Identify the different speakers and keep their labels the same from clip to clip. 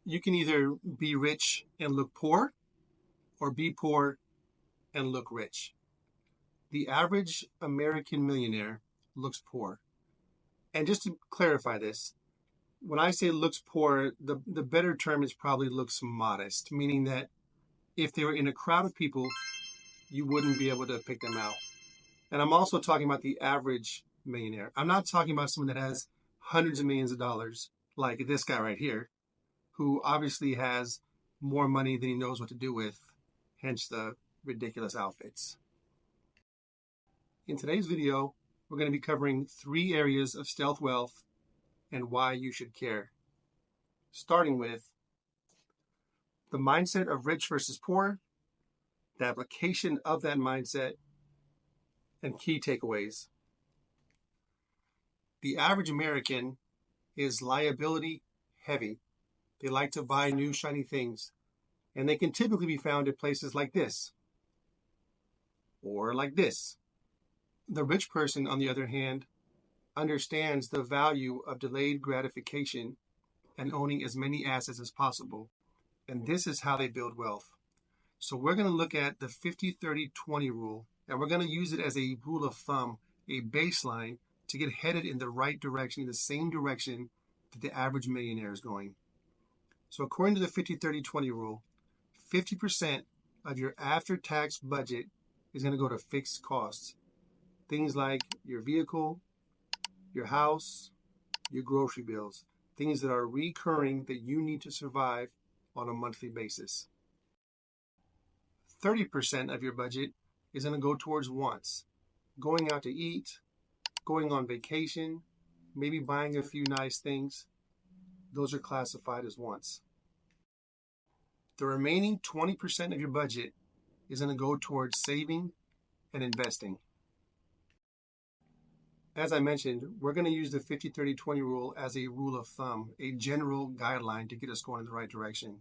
Speaker 1: You can either be rich and look poor, or be poor and look rich. The average American millionaire looks poor. And just to clarify this, when I say looks poor, the better term is probably looks modest, meaning that if they were in a crowd of people, you wouldn't be able to pick them out. And I'm also talking about the average millionaire. I'm not talking about someone that has hundreds of millions of dollars, like this guy right here, who obviously has more money than he knows what to do with, hence the ridiculous outfits. In today's video, we're going to be covering 3 areas of stealth wealth and why you should care. Starting with the mindset of rich versus poor, the application of that mindset, and key takeaways. The average American is liability heavy. They like to buy new shiny things, and they can typically be found at places like this or like this. The rich person, on the other hand, understands the value of delayed gratification and owning as many assets as possible, and this is how they build wealth. So we're going to look at the 50-30-20 rule, and we're going to use it as a rule of thumb, a baseline to get headed in the right direction, in the same direction that the average millionaire is going. So according to the 50-30-20 rule, 50% of your after-tax budget is going to go to fixed costs. Things like your vehicle, your house, your grocery bills, things that are recurring that you need to survive on a monthly basis. 30% of your budget is going to go towards wants, going out to eat, going on vacation, maybe buying a few nice things. Those are classified as wants. The remaining 20% of your budget is going to go towards saving and investing. As I mentioned, we're going to use the 50-30-20 rule as a rule of thumb, a general guideline to get us going in the right direction.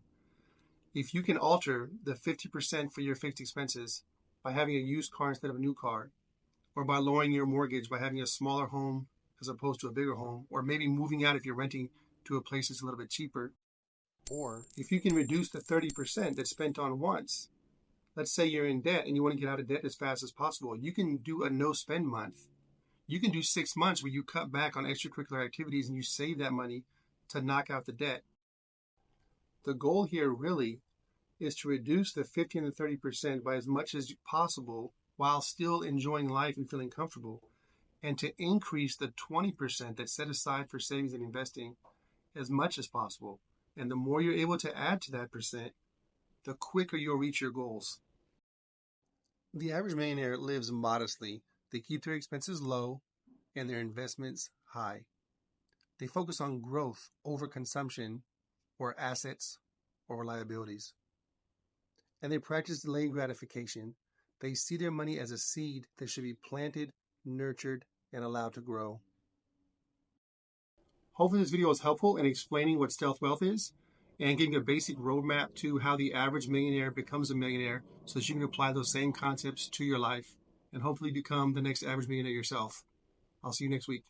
Speaker 1: If you can alter the 50% for your fixed expenses by having a used car instead of a new car, or by lowering your mortgage by having a smaller home as opposed to a bigger home, or maybe moving out if you're renting to a place that's a little bit cheaper, or if you can reduce the 30% that's spent on wants, let's say you're in debt and you want to get out of debt as fast as possible, you can do a no-spend month. You can do 6 months where you cut back on extracurricular activities and you save that money to knock out the debt. The goal here really is to reduce the 50 and the 30% by as much as possible while still enjoying life and feeling comfortable, and to increase the 20% that's set aside for savings and investing as much as possible. And the more you're able to add to that percent, the quicker you'll reach your goals. The average millionaire lives modestly. They keep their expenses low and their investments high. They focus on growth over consumption or assets or liabilities. And they practice delayed gratification. They see their money as a seed that should be planted, nurtured, and allowed to grow. Hopefully this video is helpful in explaining what stealth wealth is and giving a basic roadmap to how the average millionaire becomes a millionaire so that you can apply those same concepts to your life and hopefully become the next average millionaire yourself. I'll see you next week.